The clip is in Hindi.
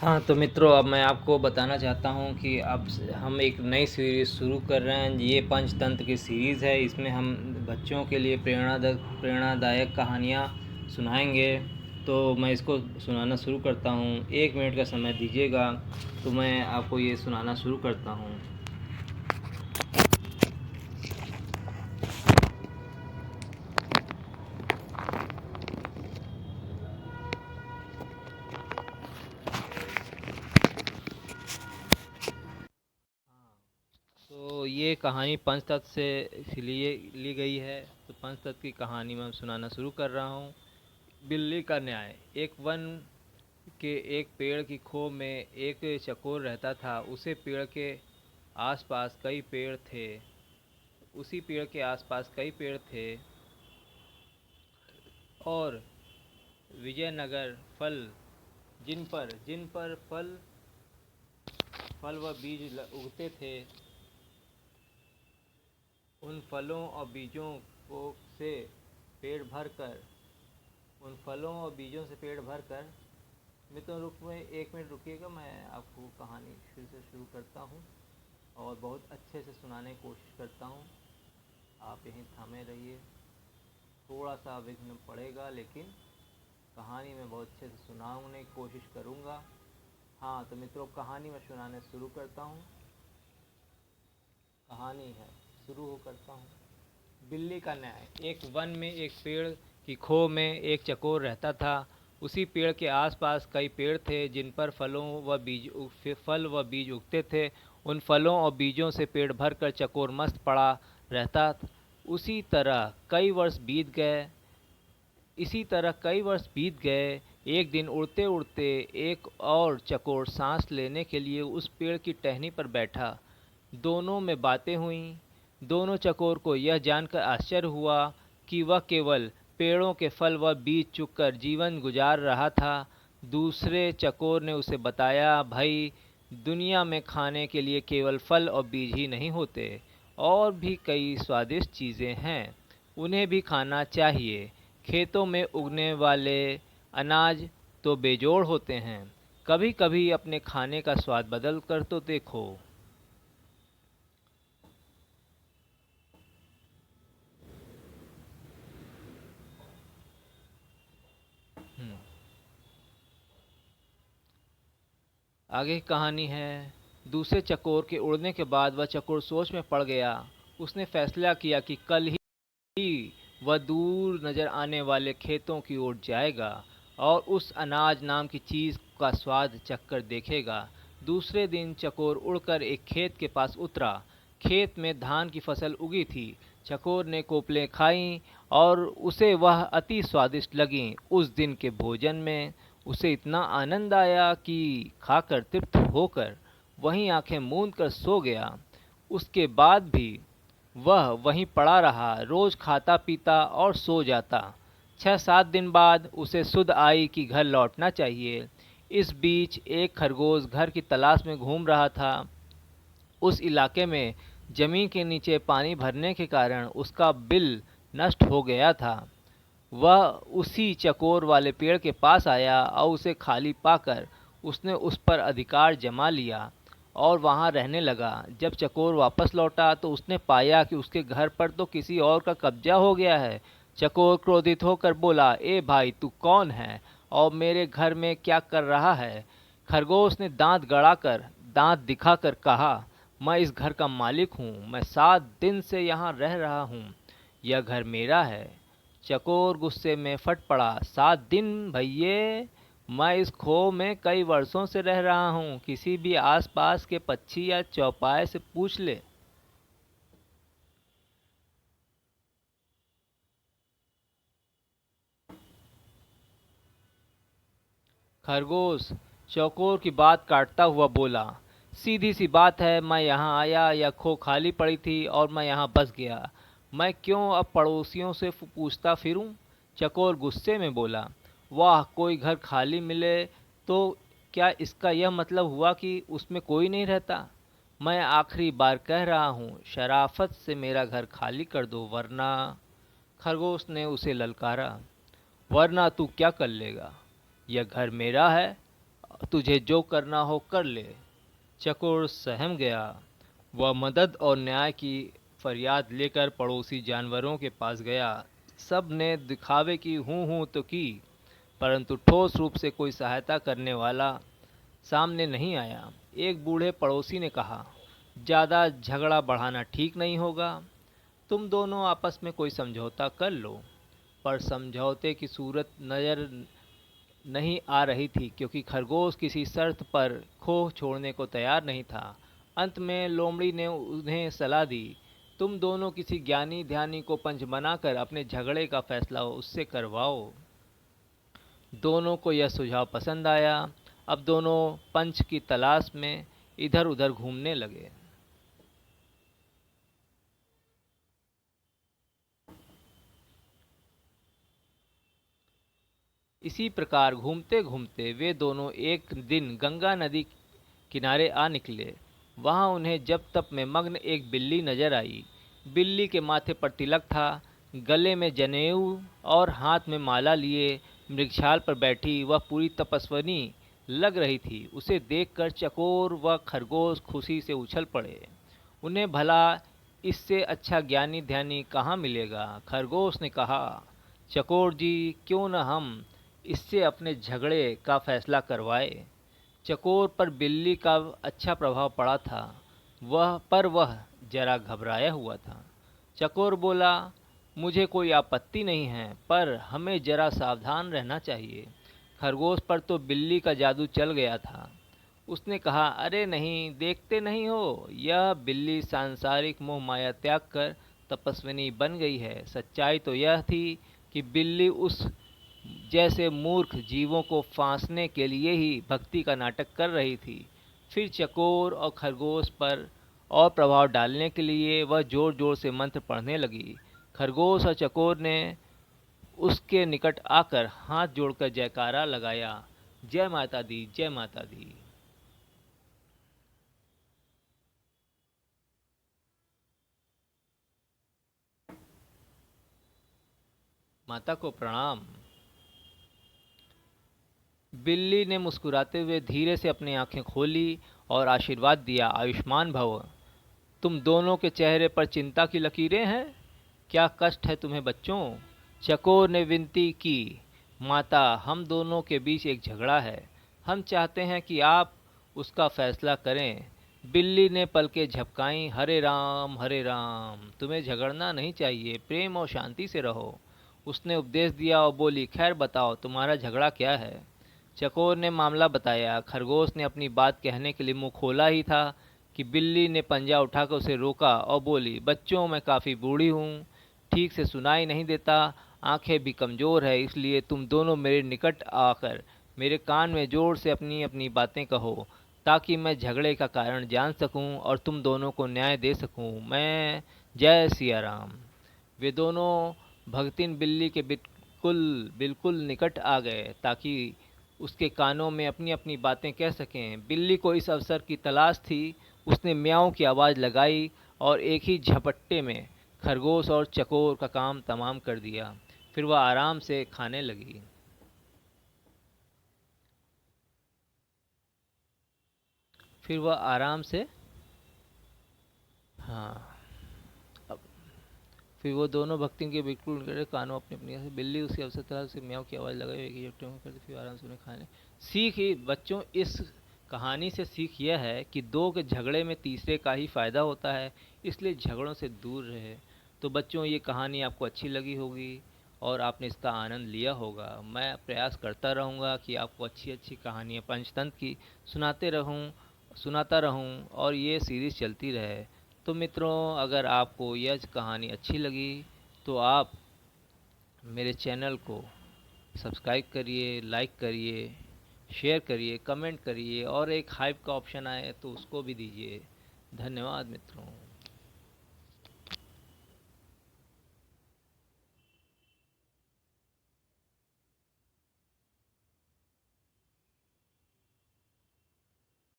हाँ, तो मित्रों अब मैं आपको बताना चाहता हूँ कि अब हम एक नई सीरीज़ शुरू कर रहे हैं। ये पंचतंत्र की सीरीज़ है। इसमें हम बच्चों के लिए प्रेरणादायक कहानियाँ सुनाएंगे। तो मैं इसको सुनाना शुरू करता हूँ। 1 मिनट का समय दीजिएगा तो मैं आपको ये सुनाना शुरू करता हूँ। तो ये कहानी पंचतत्व से ली गई है। तो पंचतत्व की कहानी मैं सुनाना शुरू कर रहा हूँ। बिल्ली का न्याय। एक वन के एक पेड़ की खो में एक चकोर रहता था। उसे पेड़ के आसपास कई पेड़ थे। उसी पेड़ के आसपास कई पेड़ थे और विजयनगर फल जिन पर फल व बीज उगते थे। उन फलों और बीजों को से पेड़ भर कर उन फलों और बीजों से पेड़ भर कर मित्रों रुक में 1 मिनट रुकिएगा। मैं आपको कहानी फिर से शुरू करता हूँ और बहुत अच्छे से सुनाने की कोशिश करता हूँ। आप यहीं थामे रहिए। थोड़ा सा विघ्न पड़ेगा लेकिन कहानी मैं बहुत अच्छे से सुनाने की कोशिश करूँगा। हाँ तो मित्रों कहानी मैं सुनाने शुरू करता हूँ। कहानी है शुरू हो करता हूँ। बिल्ली का न्याय। एक वन में एक पेड़ की खो में एक चकोर रहता था। उसी पेड़ के आसपास कई पेड़ थे जिन पर फल व बीज उगते थे। उन फलों और बीजों से पेट भरकर चकोर मस्त पड़ा रहता। उसी तरह कई वर्ष बीत गए इसी तरह कई वर्ष बीत गए। एक दिन उड़ते उड़ते एक और चकोर सांस लेने के लिए उस पेड़ की टहनी पर बैठा। दोनों में बातें हुईं। दोनों चकोर को यह जानकर आश्चर्य हुआ कि वह केवल पेड़ों के फल व बीज चुगकर जीवन गुजार रहा था। दूसरे चकोर ने उसे बताया, भाई दुनिया में खाने के लिए केवल फल और बीज ही नहीं होते, और भी कई स्वादिष्ट चीज़ें हैं, उन्हें भी खाना चाहिए। खेतों में उगने वाले अनाज तो बेजोड़ होते हैं, कभी कभी अपने खाने का स्वाद बदल कर तो देखो। आगे की कहानी है। दूसरे चकोर के उड़ने के बाद वह चकोर सोच में पड़ गया। उसने फैसला किया कि कल ही वह दूर नजर आने वाले खेतों की ओर जाएगा और उस अनाज नाम की चीज का स्वाद चखकर देखेगा। दूसरे दिन चकोर उड़कर एक खेत के पास उतरा। खेत में धान की फसल उगी थी। चकोर ने कोपलें खाईं और उसे वह अति स्वादिष्ट लगीं। उस दिन के भोजन में उसे इतना आनंद आया कि खाकर तृप्त होकर वहीं आंखें मूंद कर सो गया। उसके बाद भी वह वहीं पड़ा रहा, रोज खाता पीता और सो जाता। 6-7 दिन बाद उसे सुध आई कि घर लौटना चाहिए। इस बीच एक खरगोश घर की तलाश में घूम रहा था। उस इलाके में जमीन के नीचे पानी भरने के कारण उसका बिल नष्ट हो गया था। वह उसी चकोर वाले पेड़ के पास आया और उसे खाली पाकर उसने उस पर अधिकार जमा लिया और वहां रहने लगा। जब चकोर वापस लौटा तो उसने पाया कि उसके घर पर तो किसी और का कब्जा हो गया है। चकोर क्रोधित होकर बोला, ए भाई तू कौन है और मेरे घर में क्या कर रहा है? खरगोश ने दांत दिखाकर कहा, मैं इस घर का मालिक हूँ। मैं 7 दिन से यहाँ रह रहा हूँ। यह घर मेरा है। चकोर गुस्से में फट पड़ा, 7 दिन भैये, मैं इस खो में कई वर्षों से रह रहा हूँ। किसी भी आसपास के पक्षी या चौपाए से पूछ ले। खरगोश चौकोर की बात काटता हुआ बोला, सीधी सी बात है, मैं यहाँ आया, यह खो खाली पड़ी थी और मैं यहाँ बस गया। मैं क्यों अब पड़ोसियों से पूछता फिरूं? चकोर गुस्से में बोला, वाह, कोई घर खाली मिले तो क्या इसका यह मतलब हुआ कि उसमें कोई नहीं रहता? मैं आखिरी बार कह रहा हूँ, शराफत से मेरा घर खाली कर दो, वरना। खरगोश ने उसे ललकारा, वरना तू क्या कर लेगा? यह घर मेरा है, तुझे जो करना हो कर ले। चकोर सहम गया। वह मदद और न्याय की फरियाद लेकर पड़ोसी जानवरों के पास गया। सब ने दिखावे की हूँ तो की, परंतु ठोस रूप से कोई सहायता करने वाला सामने नहीं आया। एक बूढ़े पड़ोसी ने कहा, ज़्यादा झगड़ा बढ़ाना ठीक नहीं होगा। तुम दोनों आपस में कोई समझौता कर लो। पर समझौते की सूरत नज़र नहीं आ रही थी, क्योंकि खरगोश किसी शर्त पर खो छोड़ने को तैयार नहीं था। अंत में लोमड़ी ने उन्हें सलाह दी, तुम दोनों किसी ज्ञानी ध्यानी को पंच बनाकर अपने झगड़े का फैसला उससे करवाओ। दोनों को यह सुझाव पसंद आया। अब दोनों पंच की तलाश में इधर उधर घूमने लगे। इसी प्रकार घूमते घूमते वे दोनों एक दिन गंगा नदी किनारे आ निकले। वहां उन्हें जप तप में मग्न एक बिल्ली नजर आई। बिल्ली के माथे पर तिलक था, गले में जनेऊ और हाथ में माला लिए मृगछाल पर बैठी वह पूरी तपस्विनी लग रही थी। उसे देखकर चकोर व खरगोश खुशी से उछल पड़े। उन्हें भला इससे अच्छा ज्ञानी ध्यानी कहाँ मिलेगा। खरगोश ने कहा, चकोर जी, क्यों न हम इससे अपने झगड़े का फैसला करवाए। चकोर पर बिल्ली का अच्छा प्रभाव पड़ा था, वह जरा घबराया हुआ था। चकोर बोला, मुझे कोई आपत्ति नहीं है, पर हमें जरा सावधान रहना चाहिए। खरगोश पर तो बिल्ली का जादू चल गया था। उसने कहा, अरे नहीं, देखते नहीं हो, यह बिल्ली सांसारिक मोह माया त्याग कर तपस्विनी बन गई है। सच्चाई तो यह थी कि बिल्ली उस जैसे मूर्ख जीवों को फांसने के लिए ही भक्ति का नाटक कर रही थी। फिर चकोर और खरगोश पर और प्रभाव डालने के लिए वह जोर जोर से मंत्र पढ़ने लगी। खरगोश और चकोर ने उसके निकट आकर हाथ जोड़कर जयकारा लगाया, जय माता दी, जय माता दी। माता को प्रणाम। बिल्ली ने मुस्कुराते हुए धीरे से अपनी आंखें खोली और आशीर्वाद दिया, आयुष्मान भव। तुम दोनों के चेहरे पर चिंता की लकीरें हैं। क्या कष्ट है तुम्हें बच्चों? चकोर ने विनती की, माता, हम दोनों के बीच एक झगड़ा है। हम चाहते हैं कि आप उसका फैसला करें। बिल्ली ने पलकें झपकाईं, हरे राम, तुम्हें झगड़ना नहीं चाहिए, प्रेम और शांति से रहो। उसने उपदेश दिया और बोली, खैर बताओ, तुम्हारा झगड़ा क्या है। चकोर ने मामला बताया। खरगोश ने अपनी बात कहने के लिए मुंह खोला ही था कि बिल्ली ने पंजा उठाकर उसे रोका और बोली, बच्चों, मैं काफ़ी बूढ़ी हूँ, ठीक से सुनाई नहीं देता, आंखें भी कमज़ोर है, इसलिए तुम दोनों मेरे निकट आकर मेरे कान में ज़ोर से अपनी अपनी बातें कहो, ताकि मैं झगड़े का कारण जान सकूं और तुम दोनों को न्याय दे सकूं। मैं जय सिया राम। वे दोनों भगतिन बिल्ली के बिल्कुल बिल्कुल निकट आ गए, ताकि उसके कानों में अपनी अपनी बातें कह सकें। बिल्ली को इस अवसर की तलाश थी। उसने म्याऊं की आवाज़ लगाई और एक ही झपट्टे में खरगोश और चकोर का काम तमाम कर दिया। फिर वह आराम से खाने लगी। फिर वह आराम से हाँ अब फिर वो दोनों भक्तियों के बिल्कुल निकट कानों अपनी अपनी से बिल्ली उसके अवसर तरह से म्याऊं की आवाज़ लगाई, एक ही झपट्टे में करती, फिर आराम से उन्हें खाने। सीख ही बच्चों, इस कहानी से सीख यह है कि दो के झगड़े में तीसरे का ही फ़ायदा होता है, इसलिए झगड़ों से दूर रहे। तो बच्चों, ये कहानी आपको अच्छी लगी होगी और आपने इसका आनंद लिया होगा। मैं प्रयास करता रहूँगा कि आपको अच्छी अच्छी कहानियाँ पंचतंत्र की सुनाता रहूँ और ये सीरीज़ चलती रहे। तो मित्रों, अगर आपको यह कहानी अच्छी लगी तो आप मेरे चैनल को सब्सक्राइब करिए, लाइक करिए, शेयर करिए, कमेंट करिए और एक हाइप का ऑप्शन आए तो उसको भी दीजिए। धन्यवाद मित्रों।